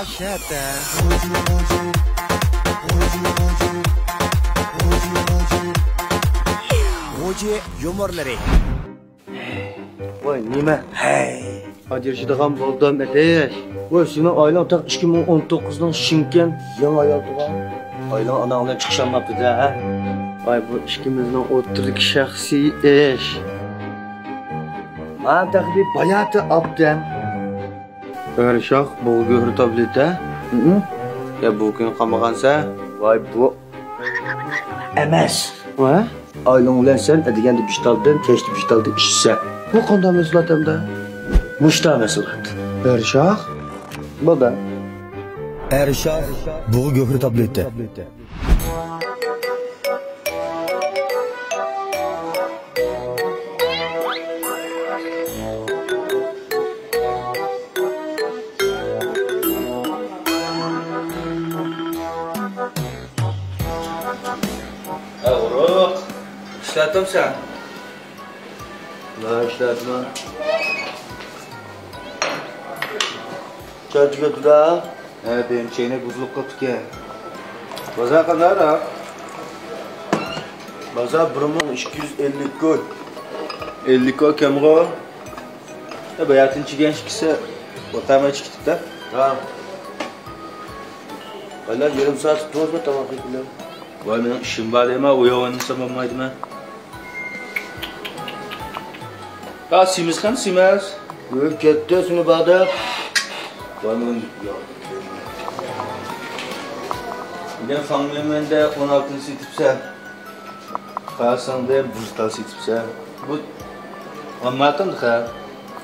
Dahşete. Hoca yumorları. Vay nima? Hey. Ajrashadigan bo'ldim etish. Voy, seni oylang tak 2019 Shimkent yangi hayotida. Oylang ana bilan chiqishamabdi-da, ha? Vay, bu ishimizning o'ttirik shaxsiy ish. Men taxbi bayati abdam. Örshoq bulgur tableta. Ya bu kun qamagansa, voy bu emas. Va? Oylang bilan sen adiganda bishtaldan, kechdi bishtalda ishsa. Bu qanday mas'uliyatimda? Muşta mesulat. Erşah? Bu da. Erşah bu göhür tableti. Avruq. İşletim sen. Ne işletme? Çocuk ötüda. Evet, benim çeynek buzluk koptu. Baza kadar ha? Baza burumun 250 koy. 50 koy kemro. Ya bayatın çigen şikisi otama çıktık da. Tamam. Valla yarım saat tutmaz mı tamam kıyıklar? Vay benim işim var deme, uyavanırsam olmaydı mı? Ya simiz kan simez. Yok gitti seni bağda. Varmın yok. Bir de familyemen de 16. sitipse. Kalsan da buztal sitipse. Bu anlatın da.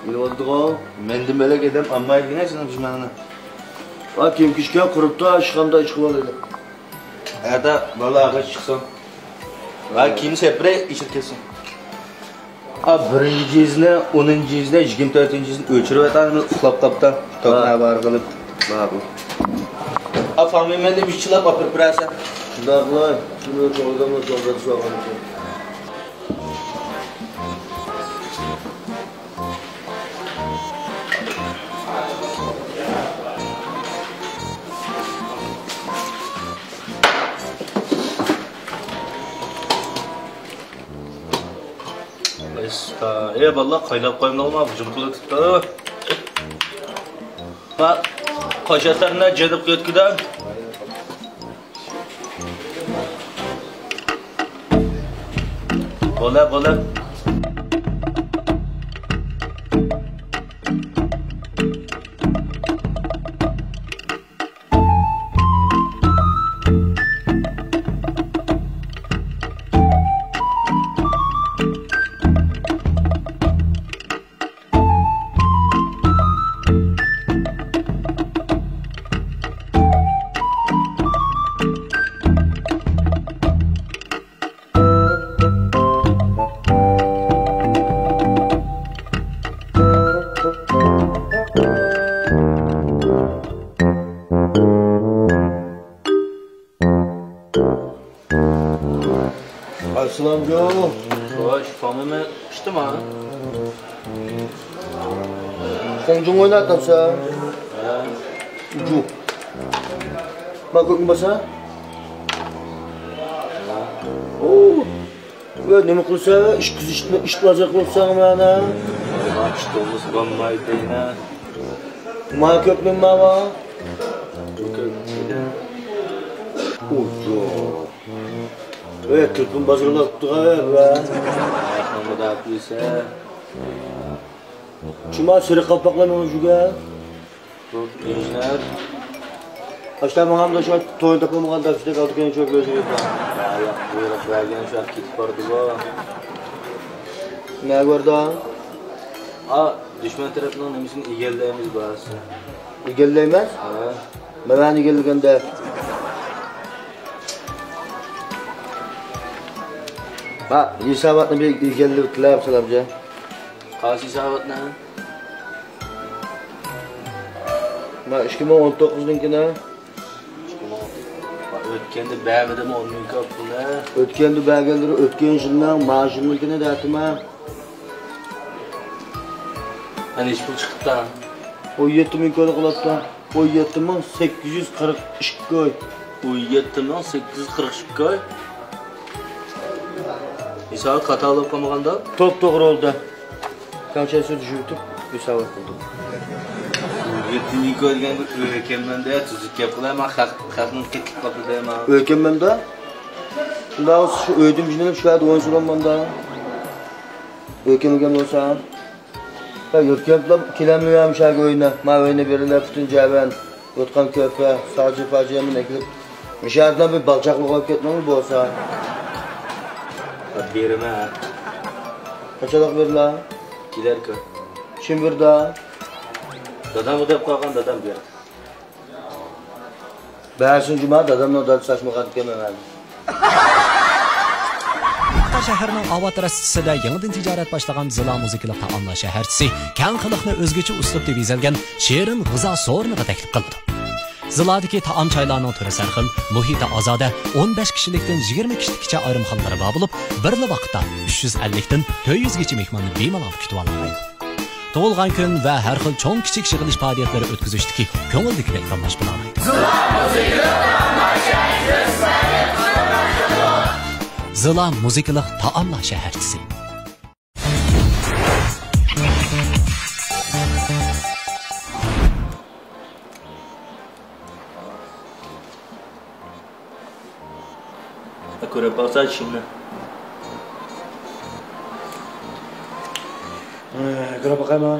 Bir oldu o. Mendim böyle gidem amma yine sana bizmanına. Bak kim kişken kurupta aşkanda çıkıp alıydı. Erda vallahi ağaç çıksam. Bak kim sepre içir kesin. Birinci izne, 10. izne, 24. izne ölçürüp etanını uxlap taptan. Tokna var kılıp. Bu. Familyemen de bir çılap apır pırasa. Şundaklar, şunu çoğudan da çoğudan su ağam için. Vallahi kaynap koyun olma, cımkılı tuttu. Bak, kaşatlarına cedip götküden. Bola. Aslanco. Hoş, famime pişti mi ha? Sen cun oynatın sen. Cun. Bak bakın basa. Oo. Ya ne mi kılsa, iş bulacak olsan bana. İşte olması kalmaydı yine. Ma köpün ma var. Evet, Türk'ün bazırını tuttuk ha. Ahmet abi ise. Cuma sürü kapaklarını onucuga. Gençler. Kaçtan bağım da şu an toyun tapamağın da üstte kaldık en çok gözü yok. Ya, buyurup vergen şu an kitip vardı bu. Ne vardı? Düşman tarafından emisinin igelliğimiz bağırsın. İgelliğimiz? Ha. Ben igelliğim de. Bak, isabatını bir ilgili bittiler yapsalar bize. Kaç isabat ne? Bak, 2019'unkine. Bak, ötkende beğenmedim onun kapına. Ötkende beğengenleri ötken yıldan maaşımınkine de atma. Hani hiç bu çıktı. O 7.000 konu kulattı. 17.842. 17.842. Misal katalog qilmaganda To'g'ri oldu. Qanchasi düşürtüp hesap qildim. 7'ni ko'rgan o'kemmanda tuzuk gap qilaman, xalqning ketib qoldi deyman. Öykemmemde. Daha şu öydüm jinelip şu an oyun sulanmanda. Öykemem olsa. Ya yurtkentler kilemliyam şarkı oyna. Ma oyna verirler bütün ceven. Otkan köpe, sadece faciyemin ekilip. Müşahidler bir balçaklık olup ketmemi bu olsa. Berime. Kaçadak verirler? Gider ki. Kim verdi? Dadam ödep qo'ygan dadam berdi. Bersin cuma dadamın odası saçma katıp gelmemeli. Xitoy shahrining Obod rastasida yangidan tijorat boshlagan Zila muzikalik taomlar shaharchisi kang xalqni o'zgacha uslubda bezalgan shirin g'izo so'rniga taklif qildi. Ziladagi taom choylarning turi sarxil, muhiti ozoda 15 kishilikdan 20 kishilikcha ayrimxonalari bor bo'lib, bir vaqtda 350 dan 400 gacha mehmonni bemalol kutib oladi. Tug'ilgan kun va har xil cho'ng kichik yig'ilish faoliyatlari o'tkazishdagi ko'ngildagidek tanlash bilan Zila muzikalik taomlar shaharchisi. Ko'rib bo'lsa shimni. Ko'rib bakayım. Ha.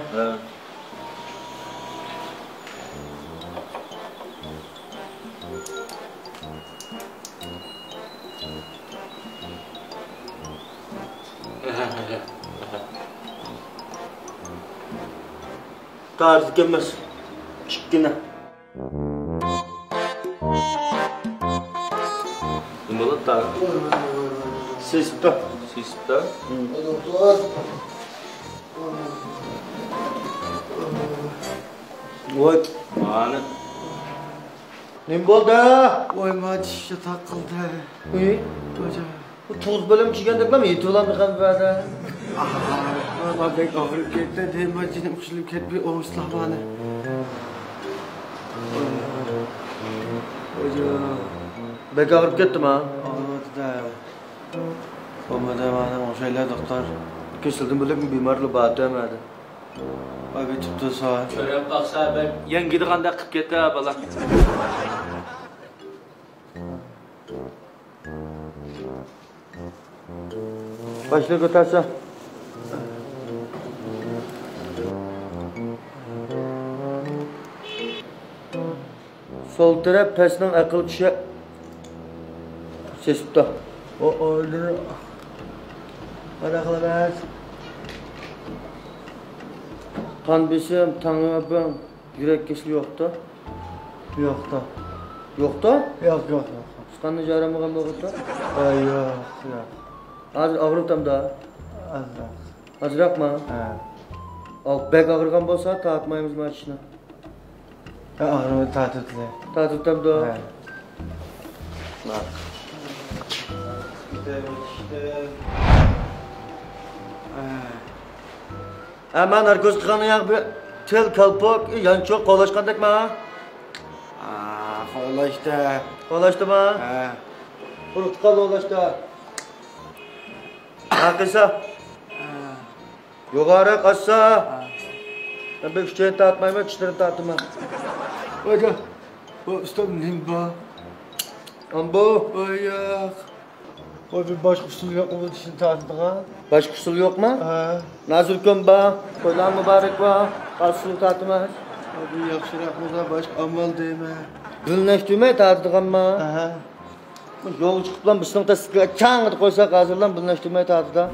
Tarih gelmez. Çıkkına. Nimalar da? Sesipta. Sesipta. Oy. Mana. Ne oldu? Oy maçı takıldı. Uy. Hocam. Bu tuz bölüm çıkandık mı? Yeti olan bir kan verdi. Ama ben ağrıp gitti. Deyim maçının kuşulup gitti. Bir omuzla bana. Hocam. Bek ağrıp gittim ha. Olmadı da. Olmadı bana. O şeyler doktor. Kesildim böyle bir bimarlı batı emedi. Oy bir tuttu sağa. Ko'rib baqsa ben yangidiganda qilib ketdi bola. Başla götürse. Sol taraf pesnin akıl kişi. Sesipta. O oldu. Bana kılamaz. Kan besim, tanıyorum. Yürek kesili yoktu. Yok da. Yoktu? Yok yok. Sıkanlı jaramıgan boğuttu. Ay yok yok. Hazır ağrıp tam da. Allah. Hazırak mı? He. Al bek ağırgan bolsa taatmayımız maçına. Ya ağrımı tatlıtlı. Taatip tam da. He. Bak. Hemen narkoz kıkanı yak bir tel kalpok yan çok kolaşkandık mı ha? Kola işte. Kolaştı mı? He. Kuruttukal kolaştı. Nakısa. Yukarı kassa. Ben bir üççeyi taatmayayım, çıtırı taatma. Hocam. O ustam nimba. Ambu. Ay yok. O bir baş usul yok mu dişini tatlığa? Baş kusul yok mu? He. Nazır kömba. Koylan mübarek var. Aslı taatma. Abi yakşırak mı da baş amal deme. Gülneştüme taatdıgan mı? He. Yol çıkıp lan bu sınıfta sıkıya çağın koysak hazır lan gülneştüme taatı da.